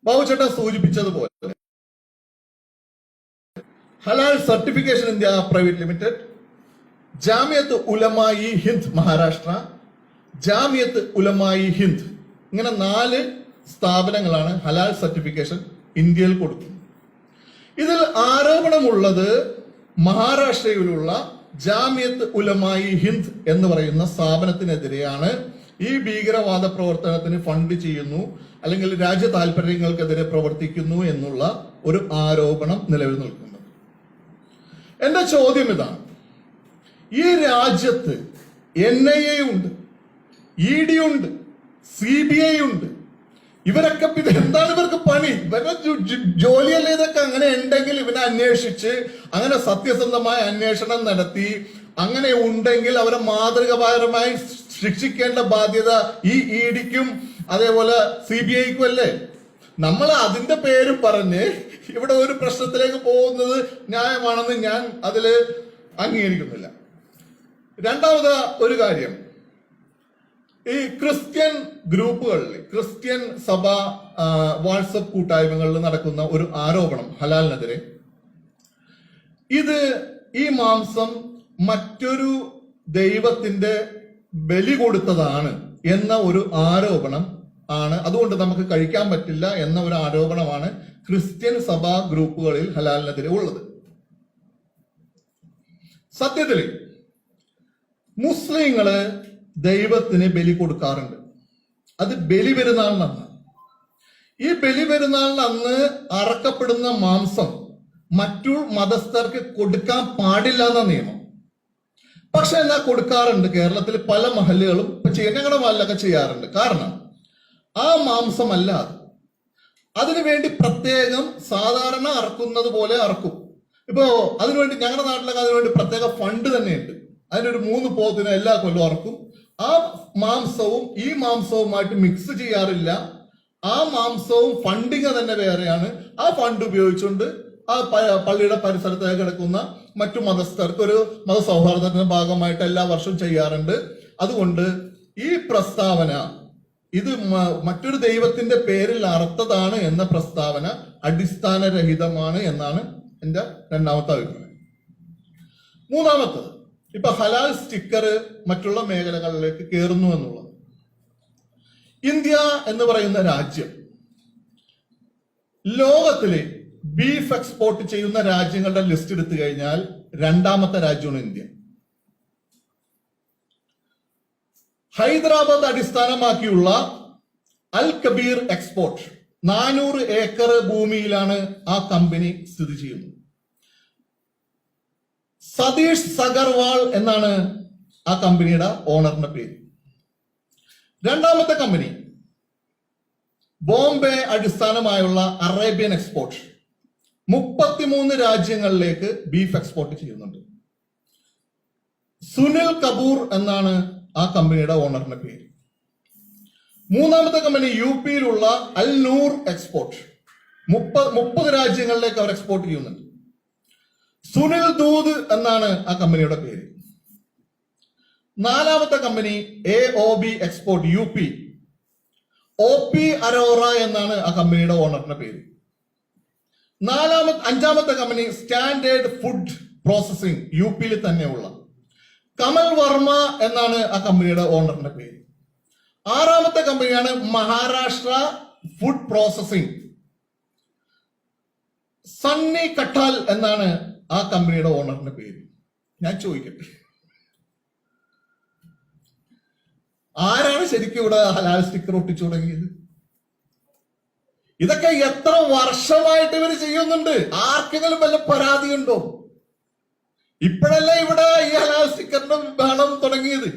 ബാബുചേട്ടൻ സൂചിപ്പിച്ചതുപോലെ ഹലാൽ certification India private limited, Jamiat ഉലമായി Hind Maharashtra, Jamiat ഉലമായി Hind, ഇങ്ങനെ 4 സ്ഥാപനങ്ങളാണ് ഹലാൽ സർട്ടിഫിക്കേഷൻ ഇന്ത്യയിൽ കൊടുക്കുന്നത്. ഇതിൽ ആരോപണമുള്ളത് മഹാരാഷ്ട്രയിലുള്ള ജാമിയത്ത് ഉലമായി ഹിന്ദ് എന്ന് പറയുന്ന സ്ഥാപനത്തിനെതിരെയാണ്. ഈ ഭീകരവാദ പ്രവർത്തനത്തിന് ഫണ്ട് ചെയ്യുന്നു അല്ലെങ്കിൽ രാജ്യ താല്പര്യങ്ങൾക്കെതിരെ പ്രവർത്തിക്കുന്നു എന്നുള്ള ഒരു ആരോപണം നിലവിൽ നിൽക്കുന്നത്. എന്റെ ചോദ്യം ഇതാണ്, ഈ രാജ്യത്ത് NIA ഉണ്ട്, ED ഉണ്ട്, CBI ഉണ്ട്. ഇവരൊക്കെ പിന്നെ എന്താണ് ഇവർക്ക് പണി? ഇവരുടെ ജോലിയല്ലേ ഇതൊക്കെ? അങ്ങനെ ഉണ്ടെങ്കിൽ ഇവനെ അന്വേഷിച്ച് അങ്ങനെ സത്യസന്ധമായ അന്വേഷണം നടത്തി അങ്ങനെ ഉണ്ടെങ്കിൽ അവരെ മാതൃകാപരമായി ശിക്ഷിക്കേണ്ട ബാധ്യത ഈ EDക്കും അതേപോലെ CBIക്കും അല്ലേ? നമ്മൾ അതിന്റെ പേരും പറഞ്ഞ് ഇവിടെ ഒരു പ്രശ്നത്തിലേക്ക് പോകുന്നത് ന്യായമാണെന്ന് ഞാൻ അതില് അംഗീകരിക്കുന്നില്ല. രണ്ടാമത് ഒരു കാര്യം, ഈ ക്രിസ്ത്യൻ ഗ്രൂപ്പുകളിൽ, ക്രിസ്ത്യൻ സഭ വാട്സപ്പ് കൂട്ടായ്മകളിൽ നടക്കുന്ന ഒരു ആരോപണം ഹലാലിനെതിരെ, ഈ മാംസം മറ്റൊരു ദൈവത്തിന്റെ ബലി കൊടുത്തതാണ് എന്ന ഒരു ആരോപണം ആണ്. അതുകൊണ്ട് നമുക്ക് കഴിക്കാൻ പറ്റില്ല എന്ന ഒരു ആരോപണമാണ് ക്രിസ്ത്യൻ സഭാ ഗ്രൂപ്പുകളിൽ ഹലാലിനെതിരെ ഉള്ളത്. സത്യത്തിൽ മുസ്ലിങ്ങള് ദൈവത്തിന് ബലി കൊടുക്കാറുണ്ട്. അത് ബലി പെരുന്നാളിനന്ന്. ഈ ബലി പെരുന്നാളിനന്ന് അറക്കപ്പെടുന്ന മാംസം മറ്റു മതസ്ഥർക്ക് കൊടുക്കാൻ പാടില്ല എന്ന നിയമം. പക്ഷെ എന്നാ കൊടുക്കാറുണ്ട്. കേരളത്തിൽ പല മഹല്ലുകളും ഞങ്ങളുടെ മഹലൊക്കെ ചെയ്യാറുണ്ട്. കാരണം ആ മാംസമല്ല അതിനുവേണ്ടി പ്രത്യേകം സാധാരണ അറക്കുന്നത് പോലെ അറക്കും. ഇപ്പോ അതിനുവേണ്ടി ഞങ്ങളുടെ നാട്ടിലൊക്കെ അതിനുവേണ്ടി പ്രത്യേക ഫണ്ട് തന്നെയുണ്ട്. അതിനൊരു 3 പോത്തിനെ എല്ലാ കൊല്ലവും അറക്കും. ആ മാംസവും ഈ മാംസവുമായിട്ട് മിക്സ് ചെയ്യാറില്ല. ആ മാംസവും ഫണ്ടിങ് തന്നെ വേറെയാണ്. ആ ഫണ്ട് ഉപയോഗിച്ചുകൊണ്ട് ആ പള്ളിയുടെ പരിസരത്ത് കിടക്കുന്ന മറ്റു മതസ്ഥർക്ക് ഒരു മതസൗഹാർദ്ദത്തിന്റെ ഭാഗമായിട്ട് എല്ലാ വർഷവും ചെയ്യാറുണ്ട്. അതുകൊണ്ട് ഈ പ്രസ്താവന, ഇത് മറ്റൊരു ദൈവത്തിന്റെ പേരിൽ അർത്ഥതാണ് എന്ന പ്രസ്താവന അടിസ്ഥാനരഹിതമാണ് എന്നാണ് എന്റെ രണ്ടാമത്തെ അഭിപ്രായം. മൂന്നാമത്തത്, ഇപ്പൊ ഹലാൽ സ്റ്റിക്കർ മറ്റുള്ള മേഖലകളിലേക്ക് കയറുന്നു എന്നുള്ളത്. ഇന്ത്യ എന്ന് പറയുന്ന രാജ്യം ലോകത്തിലെ ബീഫ് എക്സ്പോർട്ട് ചെയ്യുന്ന രാജ്യങ്ങളുടെ ലിസ്റ്റ് എടുത്തു കഴിഞ്ഞാൽ 2ാമത്തെ രാജ്യമാണ് ഇന്ത്യ. ഹൈദരാബാദ് അടിസ്ഥാനമാക്കിയുള്ള അൽ കബീർ എക്സ്പോർട്ട് 400 ഏക്കർ ഭൂമിയിലാണ് ആ കമ്പനി സ്ഥിതി ചെയ്യുന്നത്. സതീഷ് സഗർവാൾ എന്നാണ് ആ കമ്പനിയുടെ ഓണറിന്റെ പേര്. 2ാമത്തെ കമ്പനി ബോംബെ അടിസ്ഥാനമായുള്ള അറേബ്യൻ എക്സ്പോർട്ട് 33 രാജ്യങ്ങളിലേക്ക് ബീഫ് എക്സ്പോർട്ട് ചെയ്യുന്നുണ്ട്. സുനിൽ കപൂർ എന്നാണ് ആ കമ്പനിയുടെ ഓണറിന്റെ പേര്. 3ാമത്തെ കമ്പനി UPയിലുള്ള അൽ നൂർ എക്സ്പോർട്ട് 30 രാജ്യങ്ങളിലേക്ക് അവർ എക്സ്പോർട്ട് ചെയ്യുന്നുണ്ട്. സുനിൽ ദൂത് എന്നാണ് ആ കമ്പനിയുടെ പേര്. 4ാമത്തെ company AOB export UP, OP Arora എന്നാണ് ആ കമ്പനിയുടെ ഓണറിന്റെ പേര്. 5ാമത്തെ കമ്പനി സ്റ്റാൻഡേർഡ് ഫുഡ് പ്രോസസിംഗ് UPയിൽ തന്നെയുള്ള കമൽ വർമ്മ എന്നാണ് ആ കമ്പനിയുടെ ഓണറിന്റെ പേര്. 6ാമത്തെ കമ്പനിയാണ് മഹാരാഷ്ട്ര ഫുഡ് പ്രോസസിംഗ്, സണ്ണി കട്ടാൽ എന്നാണ് ആ കമ്പനിയുടെ ഓണറിന്റെ പേര്. ഞാൻ ചോദിക്കട്ടെ, ആരാണ് ശരിക്കും ഇവിടെ ഹലാൽ സ്റ്റിക്കർ ഒട്ടിച്ചു തുടങ്ങിയത്? ഇതൊക്കെ എത്ര വർഷമായിട്ട് ഇവർ ചെയ്യുന്നുണ്ട്? ആർക്കെങ്കിലും വല്ല പരാതിയുണ്ടോ? ഇപ്പോഴല്ലേ ഇവിടെ ഈ ഹലാൽ സ്റ്റിക്കറിന്റെ ബഹളം തുടങ്ങിയത്.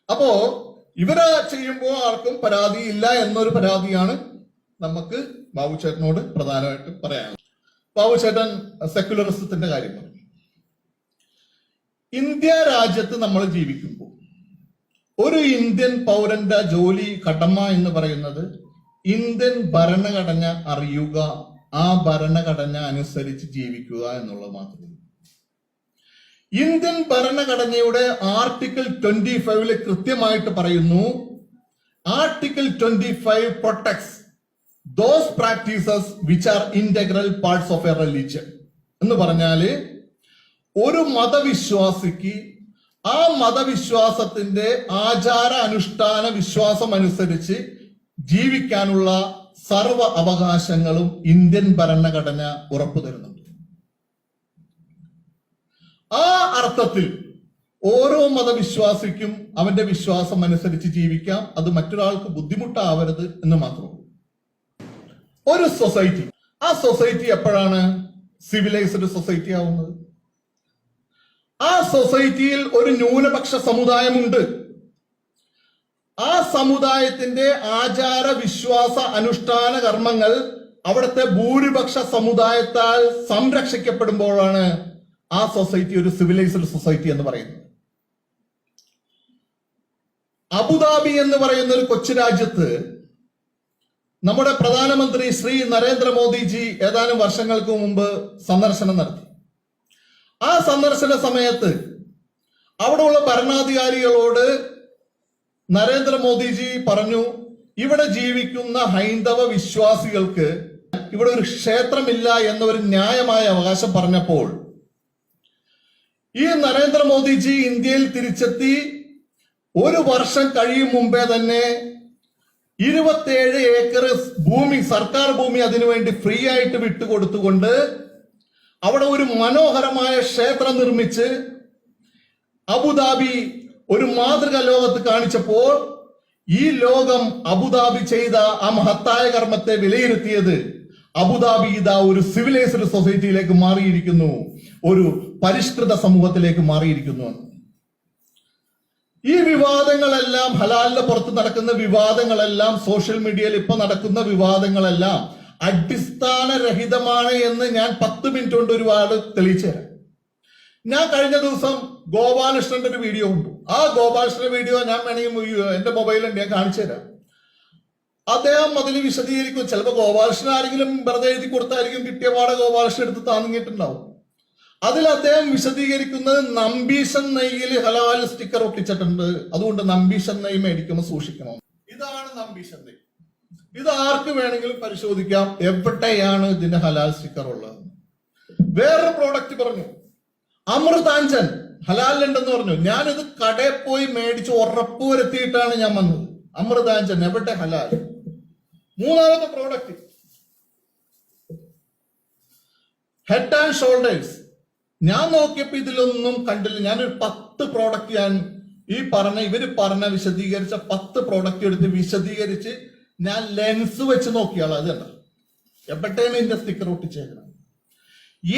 അപ്പോ ഇവര് ചെയ്യുമ്പോൾ ആർക്കും പരാതിയില്ല എന്നൊരു പരാതിയാണ് നമുക്ക് ബാബുചേട്ടനോട് പ്രധാനമായിട്ടും പറയാനുള്ളത്. ബാബുചേട്ടൻ സെക്യുലറിസത്തിന്റെ കാര്യം പറഞ്ഞു. ഇന്ത്യ രാജ്യത്ത് നമ്മൾ ജീവിക്കുമ്പോൾ ഒരു ഇന്ത്യൻ പൗരന്റെ ജോലി കടമ എന്ന് പറയുന്നത് ഇന്ത്യൻ ഭരണഘടന അറിയുക, ആ ഭരണഘടന അനുസരിച്ച് ജീവിക്കുക എന്നുള്ളത് മാത്രമേ. ഇന്ത്യൻ ഭരണഘടനയുടെ ആർട്ടിക്കിൾ 25 കൃത്യമായിട്ട് പറയുന്നു, article 25 protects those practices which are integral parts of a religion. എന്ന് പറഞ്ഞാല് ഒരു മതവിശ്വാസിക്ക് ആ മതവിശ്വാസത്തിന്റെ ആചാര അനുഷ്ഠാന വിശ്വാസം അനുസരിച്ച് ജീവിക്കാനുള്ള സർവ അവകാശങ്ങളും ഇന്ത്യൻ ഭരണഘടന ഉറപ്പു തരുന്നുണ്ട്. ആ അർത്ഥത്തിൽ ഓരോ മതവിശ്വാസിക്കും അവന്റെ വിശ്വാസം അനുസരിച്ച് ജീവിക്കാം. അത് മറ്റൊരാൾക്ക് ബുദ്ധിമുട്ടാവരുത് എന്ന് മാത്രമേ. ഒരു സൊസൈറ്റി, ആ സൊസൈറ്റി എപ്പോഴാണ് സിവിലൈസ്ഡ് സൊസൈറ്റി ആവുന്നത്? ആ സൊസൈറ്റിയിൽ ഒരു ന്യൂനപക്ഷ സമുദായമുണ്ട്. ആ സമുദായത്തിന്റെ ആചാര വിശ്വാസ അനുഷ്ഠാന കർമ്മങ്ങൾ അവിടുത്തെ ഭൂരിപക്ഷ സമുദായത്താൽ സംരക്ഷിക്കപ്പെടുമ്പോഴാണ് ആ സൊസൈറ്റി ഒരു സിവിലൈസ്ഡ് സൊസൈറ്റി എന്ന് പറയുന്നത്. അബുദാബി എന്ന് പറയുന്ന ഒരു കൊച്ചു രാജ്യത്ത് നമ്മുടെ പ്രധാനമന്ത്രി ശ്രീ നരേന്ദ്രമോദിജി ഏതാനും വർഷങ്ങൾക്ക് മുമ്പ് സന്ദർശനം നടത്തി. ആ സന്ദർശന സമയത്ത് അവിടെയുള്ള ഭരണാധികാരികളോട് നരേന്ദ്രമോദിജി പറഞ്ഞു, ഇവിടെ ജീവിക്കുന്ന ഹൈന്ദവ വിശ്വാസികൾക്ക് ഇവിടെ ഒരു ക്ഷേത്രമില്ല എന്നൊരു ന്യായമായ അവകാശം പറഞ്ഞപ്പോൾ ഈ നരേന്ദ്രമോദിജി ഇന്ത്യയിൽ തിരിച്ചെത്തി ഒരു വർഷം കഴിയും മുമ്പേ തന്നെ 27 ഏക്കർ ഭൂമി, സർക്കാർ ഭൂമി അതിനുവേണ്ടി ഫ്രീ ആയിട്ട് വിട്ടുകൊടുത്തുകൊണ്ട് അവിടെ ഒരു മനോഹരമായ ക്ഷേത്രം നിർമ്മിച്ച് അബുദാബി ഒരു മാതൃക ലോകത്ത് കാണിച്ചപ്പോൾ ഈ ലോകം അബുദാബി ചെയ്ത ആ മഹത്തായ കർമ്മത്തെ വിലയിരുത്തിയത് അബുദാബി ഇതാ ഒരു സിവിലൈസ്ഡ് സൊസൈറ്റിയിലേക്ക് മാറിയിരിക്കുന്നു, ഒരു പരിഷ്കൃത സമൂഹത്തിലേക്ക് മാറിയിരിക്കുന്നു. ഈ വിവാദങ്ങളെല്ലാം, ഹലാലിന്റെ പുറത്ത് നടക്കുന്ന വിവാദങ്ങളെല്ലാം, സോഷ്യൽ മീഡിയയിൽ ഇപ്പൊ നടക്കുന്ന വിവാദങ്ങളെല്ലാം അടിസ്ഥാനരഹിതമാണ് എന്ന് ഞാൻ 10 മിനിറ്റ് കൊണ്ട് ഒരുപാട് തെളിയിച്ചു തരാം. ഞാൻ കഴിഞ്ഞ ദിവസം ഗോപാലകൃഷ്ണന്റെ ഒരു വീഡിയോ ഉണ്ട്. ആ ഗോപാലകൃഷ്ണന്റെ വീഡിയോ ഞാൻ വേണമെങ്കിൽ എന്റെ മൊബൈലുണ്ട്, ഞാൻ കാണിച്ചു തരാം. അദ്ദേഹം അതിൽ വിശദീകരിക്കും. ചിലപ്പോൾ ഗോപാലകൃഷ്ണൻ ആരെങ്കിലും വെറുതെ എഴുതി കൊടുത്തായിരിക്കും, കിട്ടിയ പാടെ ഗോപാലകൃഷ്ണൻ എടുത്ത് താന്നിങ്ങിട്ടുണ്ടാവും. അതിൽ അദ്ദേഹം വിശദീകരിക്കുന്നത് നമ്പീശൻ നെയ്യിൽ ഹലാൽ സ്റ്റിക്കർ ഒട്ടിച്ചിട്ടുണ്ട്, അതുകൊണ്ട് നമ്പീശൻ നെയ്യ് മേടിക്കുമ്പോൾ സൂക്ഷിക്കണം. ഇതാണ് നമ്പീശൻ നെയ്യ്. ഇത് ആർക്ക് വേണമെങ്കിലും പരിശോധിക്കാം എവിടെയാണ് ഇതിന്റെ ഹലാൽ സ്റ്റിക്കർ ഉള്ളത്. വേറൊരു പ്രോഡക്റ്റ് പറഞ്ഞു, അമൃതാഞ്ചൻ ഹലാലുണ്ടെന്ന് പറഞ്ഞു. ഞാനിത് കടയിൽ പോയി മേടിച്ച് ഉറപ്പ് വരുത്തിയിട്ടാണ് ഞാൻ വന്നത്. അമൃതാഞ്ചൻ എവിടെ ഹലാൽ? മൂന്നാമത്തെ പ്രോഡക്റ്റ് ഹെഡ് ആൻഡ് ഷോൾഡേഴ്സ്. ഞാൻ നോക്കിയപ്പോ ഇതിലൊന്നും കണ്ടില്ല. ഞാനൊരു 10 പ്രോഡക്റ്റ് ഞാൻ ഇവര് പറഞ്ഞ വിശദീകരിച്ച 10 പ്രോഡക്റ്റ് എടുത്ത് വിശദീകരിച്ച് ഞാൻ ലെൻസ് വെച്ച് നോക്കിയാളോ അത് കണ്ട എവിടെയാണ് ഇതിന്റെ സ്റ്റിക്കർ ഒട്ടിച്ചേക്കണം.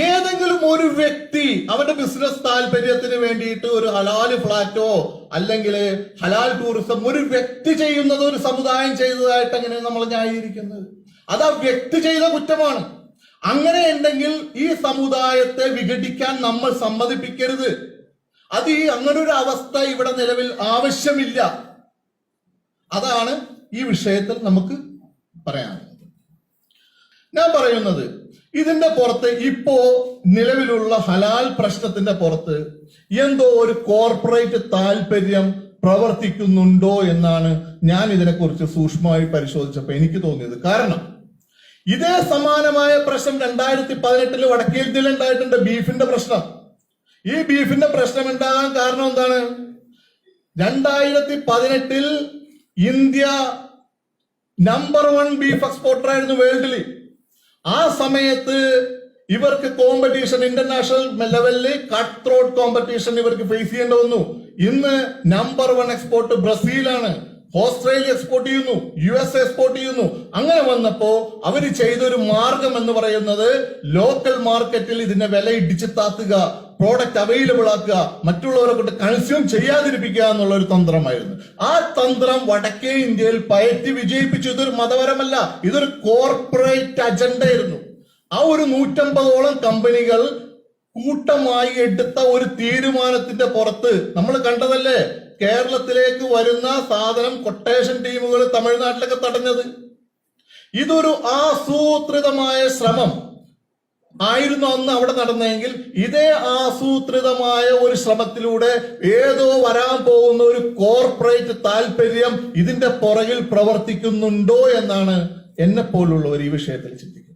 ഏതെങ്കിലും ഒരു വ്യക്തി അവന്റെ ബിസിനസ് താല്പര്യത്തിന് വേണ്ടിയിട്ട് ഒരു ഹലാൽ ഫ്ലാറ്റോ അല്ലെങ്കിൽ ഹലാൽ ടൂറിസം ഒരു വ്യക്തി ചെയ്യുന്നത് ഒരു സമുദായം ചെയ്തതായിട്ട് എങ്ങനെ നമ്മൾ ന്യായീകരിക്കുന്നത്? അത് ആ വ്യക്തി ചെയ്ത കുറ്റമാണ്. അങ്ങനെ ഉണ്ടെങ്കിൽ ഈ സമുദായത്തെ വിഘടിക്കാൻ നമ്മൾ സമ്മതിപ്പിക്കരുത്. അങ്ങനെ ഒരു അവസ്ഥ ഇവിടെ നിലവിൽ ആവശ്യമില്ല. അതാണ് ഈ വിഷയത്തിൽ നമുക്ക് പറയാനുള്ളത്. ഞാൻ പറയുന്നത് ഇതിന്റെ പുറത്ത് ഇപ്പോ നിലവിലുള്ള ഹലാൽ പ്രശ്നത്തിന്റെ പുറത്ത് എന്തോ ഒരു കോർപ്പറേറ്റ് താല്പര്യം പ്രവർത്തിക്കുന്നുണ്ടോ എന്നാണ് ഞാൻ ഇതിനെക്കുറിച്ച് സൂക്ഷ്മമായി പരിശോധിച്ചപ്പോൾ എനിക്ക് തോന്നിയത്. കാരണം ഇതേ സമാനമായ പ്രശ്നം 2018 വടക്കേ ഇന്ത്യയിൽ ഉണ്ടായിട്ടുണ്ട്. ബീഫിന്റെ പ്രശ്നം. ഈ ബീഫിന്റെ പ്രശ്നം ഉണ്ടാകാൻ കാരണം എന്താണ്? 2018 ഇന്ത്യ നമ്പർ 1 ബീഫ് എക്സ്പോർട്ടർ ആയിരുന്നു വേൾഡിൽ. ആ സമയത്ത് ഇവർക്ക് കോമ്പറ്റീഷൻ, ഇന്റർനാഷണൽ ലെവലിൽ കട്ട് ത്രോട്ട് കോമ്പറ്റീഷൻ ഇവർക്ക് ഫേസ് ചെയ്യേണ്ടി വന്നു. ഇന്ന് നമ്പർ 1 എക്സ്പോർട്ട് ബ്രസീലാണ്. ഓസ്ട്രേലിയ എക്സ്പോർട്ട് ചെയ്യുന്നു, US എക്സ്പോർട്ട് ചെയ്യുന്നു. അങ്ങനെ വന്നപ്പോ അവര് ചെയ്തൊരു മാർഗം എന്ന് പറയുന്നത് ലോക്കൽ മാർക്കറ്റിൽ ഇതിന്റെ വില ഇടിച്ചു താത്തുക, പ്രോഡക്റ്റ് അവൈലബിൾ ആക്കുക, മറ്റുള്ളവരെ കൊണ്ട് കൺസ്യൂം ചെയ്യാതിരിപ്പിക്കുക എന്നുള്ള ഒരു തന്ത്രമായിരുന്നു. ആ തന്ത്രം വടക്കേ ഇന്ത്യയിൽ പയറ്റി വിജയിപ്പിച്ചു. ഇതൊരു മതപരമല്ല, ഇതൊരു കോർപ്പറേറ്റ് അജണ്ട ആയിരുന്നു. ആ ഒരു 150ഓളം കമ്പനികൾ കൂട്ടമായി എടുത്ത ഒരു തീരുമാനത്തിന്റെ പുറത്ത് നമ്മൾ കണ്ടതല്ലേ കേരളത്തിലേക്ക് വരുന്ന സാധനം കൊട്ടേഷൻ ടീമുകൾ തമിഴ്നാട്ടിലൊക്കെ തടഞ്ഞത്. ഇതൊരു ആസൂത്രിതമായ ശ്രമം ആയിരുന്നു അന്ന് അവിടെ നടന്നെങ്കിൽ, ഇതേ ആസൂത്രിതമായ ഒരു ശ്രമത്തിലൂടെ ഏതോ വരാൻ പോകുന്ന ഒരു കോർപ്പറേറ്റ് താല്പര്യം ഇതിന്റെ പുറകിൽ പ്രവർത്തിക്കുന്നുണ്ടോ എന്നാണ് എന്നെ പോലുള്ളവർ ഈ വിഷയത്തിൽ ചിന്തിക്കും.